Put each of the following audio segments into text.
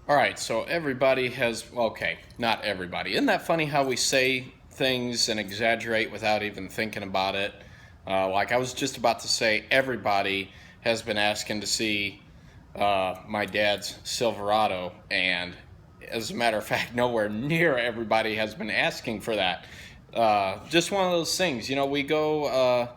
All right, so everybody has, okay, not everybody. Isn't that funny how we say things and exaggerate without even thinking about it? Like I was just about to say, everybody has been asking to see my dad's Silverado, and as a matter of fact, nowhere near everybody has been asking for that. Just one of those things, we go.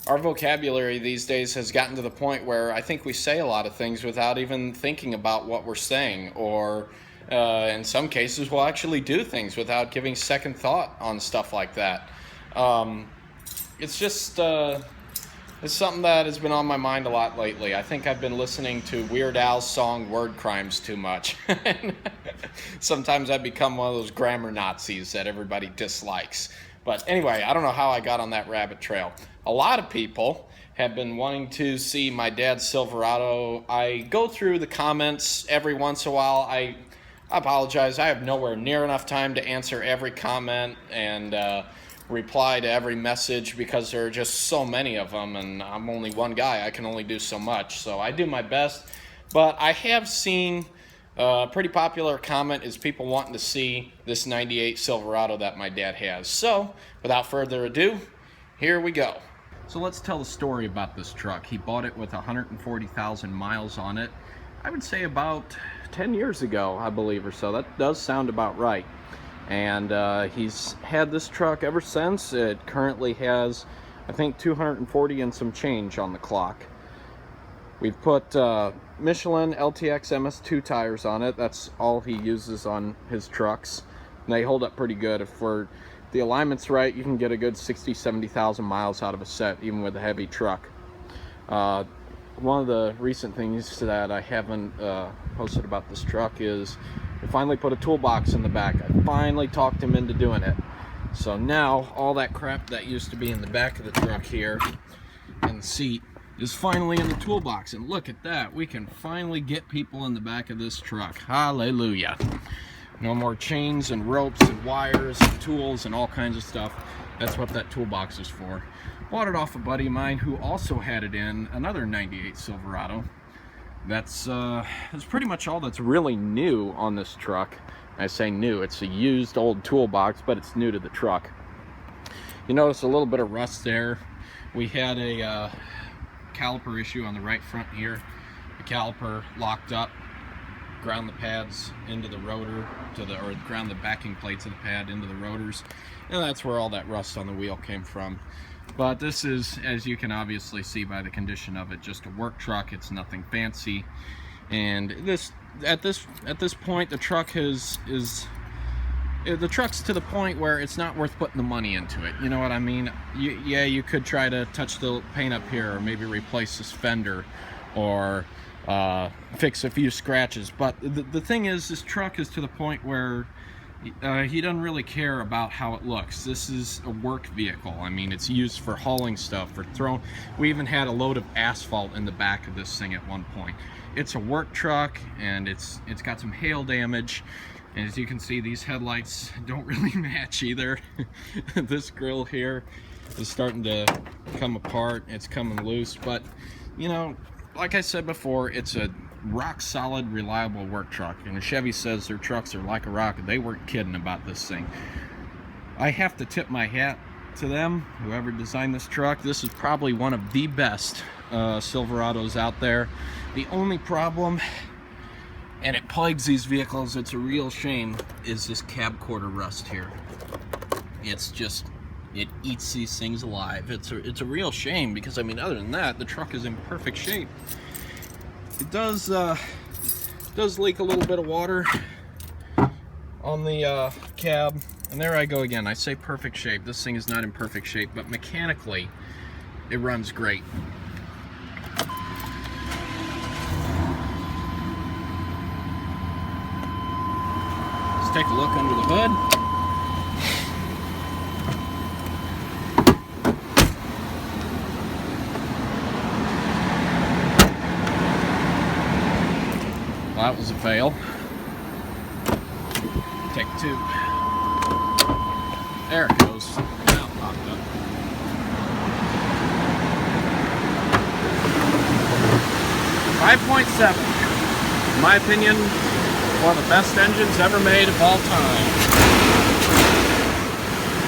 Our vocabulary these days has gotten to the point where I think we say a lot of things without even thinking about what we're saying, or in some cases, we'll actually do things without giving second thought on stuff like that. Um, it's just it's something that has been on my mind a lot lately. I think I've been listening to Weird Al's song "Word Crimes" too much. Sometimes I become one of those grammar Nazis that everybody dislikes. But anyway, I don't know how I got on that rabbit trail. A lot of people have been wanting to see my dad's Silverado. I go through the comments every once in a while. I apologize. I have nowhere near enough time to answer every comment and reply to every message because there are just so many of them, and I'm only one guy. I can only do so much. So I do my best. But I have seen a pretty popular comment is people wanting to see this 98 Silverado that my dad has. So without further ado, here we go. So let's tell the story about this truck. He bought it with 140,000 miles on it. I would say about 10 years ago, I believe, or so. That does sound about right. And he's had this truck ever since. It currently has, I think, 240 and some change on the clock. We've put Michelin LTX MS2 tires on it. That's all he uses on his trucks. And they hold up pretty good. If the alignment's right, you can get a good 60, 70,000 miles out of a set, even with a heavy truck. One of the recent things that I haven't posted about this truck is we finally put a toolbox in the back. I finally talked him into doing it. So now all that crap that used to be in the back of the truck here and the seat is finally in the toolbox. And look at that, we can finally get people in the back of this truck. Hallelujah. No more chains and ropes and wires and tools and all kinds of stuff. That's what that toolbox is for. Bought it off a buddy of mine who also had it in another 98 Silverado. That's pretty much all that's really new on this truck. I say new, it's a used old toolbox, but it's new to the truck. You notice a little bit of rust there. We had a caliper issue on the right front here. The caliper locked up, ground the pads into the rotor, or ground the backing plates of the pad into the rotors, and that's where all that rust on the wheel came from. But this is, as you can obviously see by the condition of it, just a work truck. It's nothing fancy, and at this point the truck the truck's to the point where it's not worth putting the money into it. You know what I mean? Yeah, you could try to touch the paint up here, or maybe replace this fender, or fix a few scratches. But the thing is, this truck is to the point where he doesn't really care about how it looks. This is a work vehicle. I mean, it's used for hauling stuff, for throwing. We even had a load of asphalt in the back of this thing at one point. It's a work truck, and it's got some hail damage. And as you can see, these headlights don't really match either. This grill here is starting to come apart. It's coming loose, but like I said before, it's a rock solid, reliable work truck. And Chevy says their trucks are like a rocket. They weren't kidding about this thing. I have to tip my hat to them, whoever designed this truck. This is probably one of the best Silverados out there. The only problem, and it plagues these vehicles, it's a real shame, is this cab quarter rust here. It's just, it eats these things alive. It's a real shame, because I mean, other than that, the truck is in perfect shape. It does leak a little bit of water on the cab, and there I go again. I say perfect shape. This thing is not in perfect shape, but mechanically it runs great. Let's take a look under the hood. Well, that was a fail. Take two. There it goes. Now it popped up. 5.7. In my opinion, One of the best engines ever made of all time.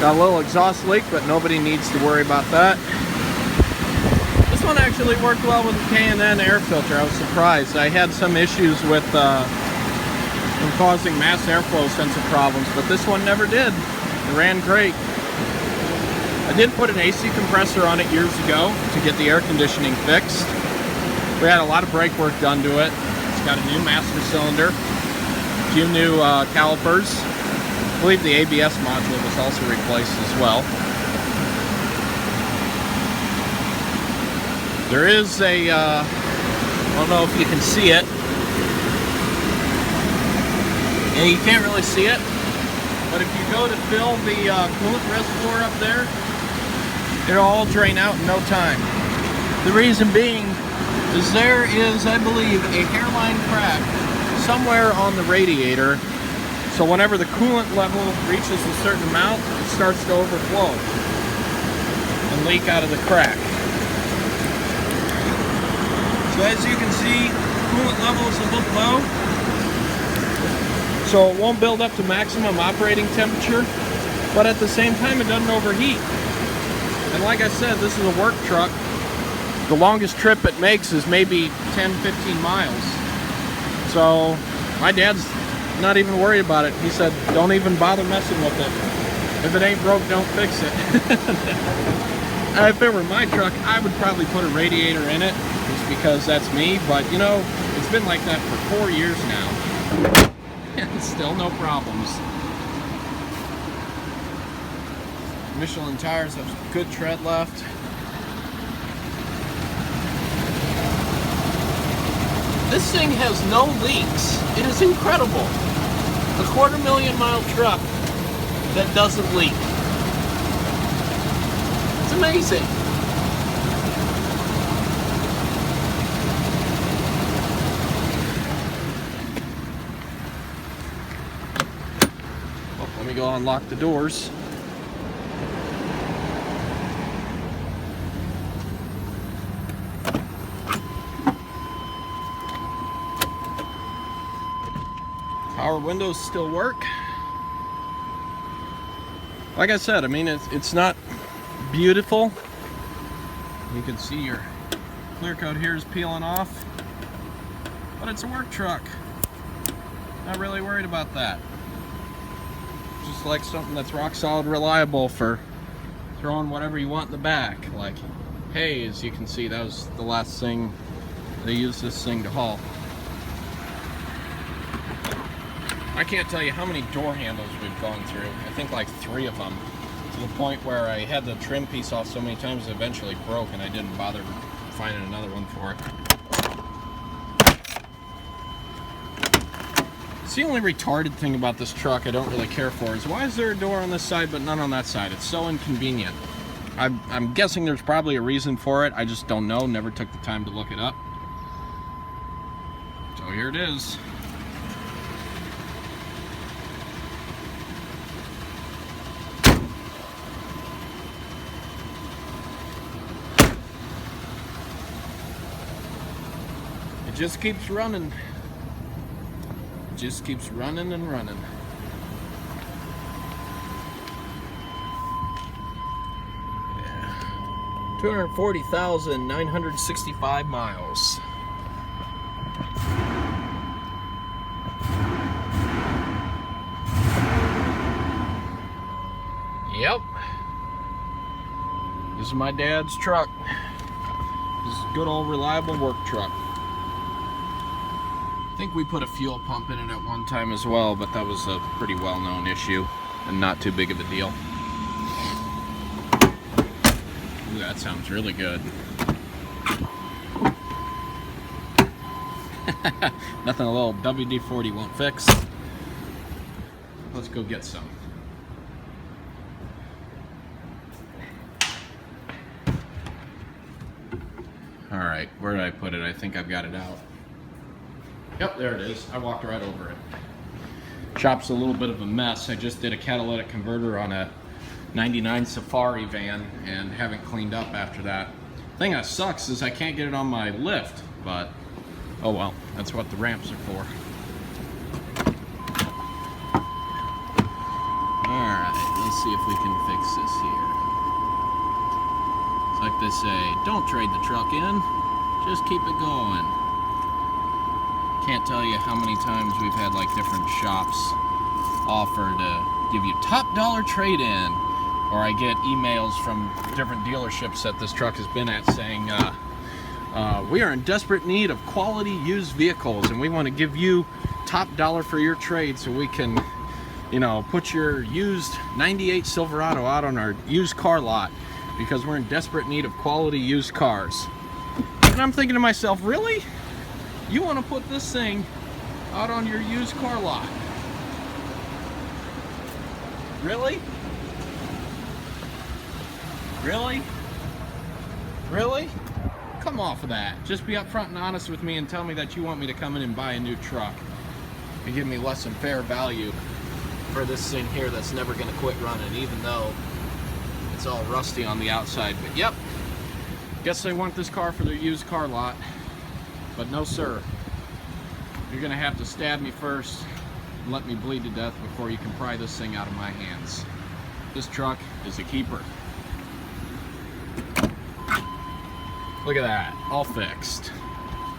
Got a little exhaust leak, but nobody needs to worry about that. This one actually worked well with the K&N air filter. I was surprised. I had some issues with them causing mass airflow sensor problems, but this one never did. It ran great. I did put an AC compressor on it years ago to get the air conditioning fixed. We had a lot of brake work done to it. It's got a new master cylinder, a few new calipers. I believe the ABS module was also replaced as well. There is a, I don't know if you can see it. And you can't really see it, but if you go to fill the coolant reservoir up there, it'll all drain out in no time. The reason being is there is, I believe, a hairline crack somewhere on the radiator, so whenever the coolant level reaches a certain amount, it starts to overflow and leak out of the crack. So as you can see, coolant level is a little low, so it won't build up to maximum operating temperature, but at the same time it doesn't overheat. And like I said, this is a work truck. The longest trip it makes is maybe 10-15 miles. So my dad's not even worried about it. He said, don't even bother messing with it. If it ain't broke, don't fix it. If it were my truck, I would probably put a radiator in it, just because that's me. But you know, it's been like that for 4 years now. And still no problems. Michelin tires have good tread left. This thing has no leaks. It is incredible. A 250,000-mile truck that doesn't leak. It's amazing. Oh, let me go unlock the doors. Power windows still work. Like I said, I mean, it's not beautiful. You can see your clear coat here is peeling off, but it's a work truck. Not really worried about that. Just like something that's rock solid reliable for throwing whatever you want in the back. Like hay, as you can see, that was the last thing they used this thing to haul. I can't tell you how many door handles we've gone through. I think like 3 of them, to the point where I had the trim piece off so many times it eventually broke and I didn't bother finding another one for it. It's the only retarded thing about this truck I don't really care for is why is there a door on this side but none on that side? It's so inconvenient. I'm guessing there's probably a reason for it. I just don't know. Never took the time to look it up. So here it is. It just keeps running. It just keeps running and running. Yeah. 240,965 miles. Yep. This is my dad's truck. This is a good old reliable work truck. I think we put a fuel pump in it at one time as well, but that was a pretty well-known issue and not too big of a deal. Ooh, that sounds really good. Nothing a little WD-40 won't fix. Let's go get some. Alright, where did I put it? I think I've got it out. Yep, there it is. I walked right over it. Shop's a little bit of a mess. I just did a catalytic converter on a 99 Safari van and haven't cleaned up after that. The thing that sucks is I can't get it on my lift, but oh well, that's what the ramps are for. say? Don't trade the truck in. Just keep it going. Can't tell you how many times we've had like different shops offer to give you top dollar trade-in, or I get emails from different dealerships that this truck has been at saying, we are in desperate need of quality used vehicles, and we want to give you top dollar for your trade so we can, you know, put your used 98 Silverado out on our used car lot because we're in desperate need of quality used cars. And I'm thinking to myself, really? You want to put this thing out on your used car lot? Really? Really? Really? Come off of that. Just be upfront and honest with me and tell me that you want me to come in and buy a new truck and give me less than fair value for this thing here that's never going to quit running, even though it's all rusty on the outside. But yep, guess they want this car for their used car lot. But no sir, you're going to have to stab me first and let me bleed to death before you can pry this thing out of my hands. This truck is a keeper. Look at that, all fixed.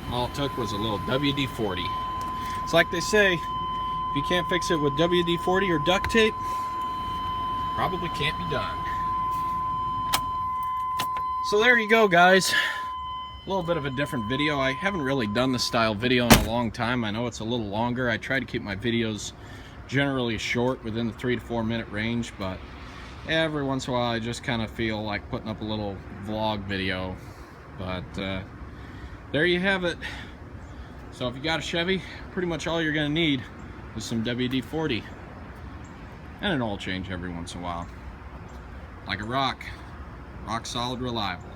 All it took was a little WD-40. It's like they say, if you can't fix it with WD-40 or duct tape, probably can't be done. So there you go, guys. A little bit of a different video. I haven't really done this style video in a long time. I know it's a little longer. I try to keep my videos generally short, within the 3 to 4 minute range, but every once in a while I just kind of feel like putting up a little vlog video. But there you have it. So if you got a Chevy, pretty much all you're going to need is some WD-40 and an oil change every once in a while. Like a rock solid, reliable.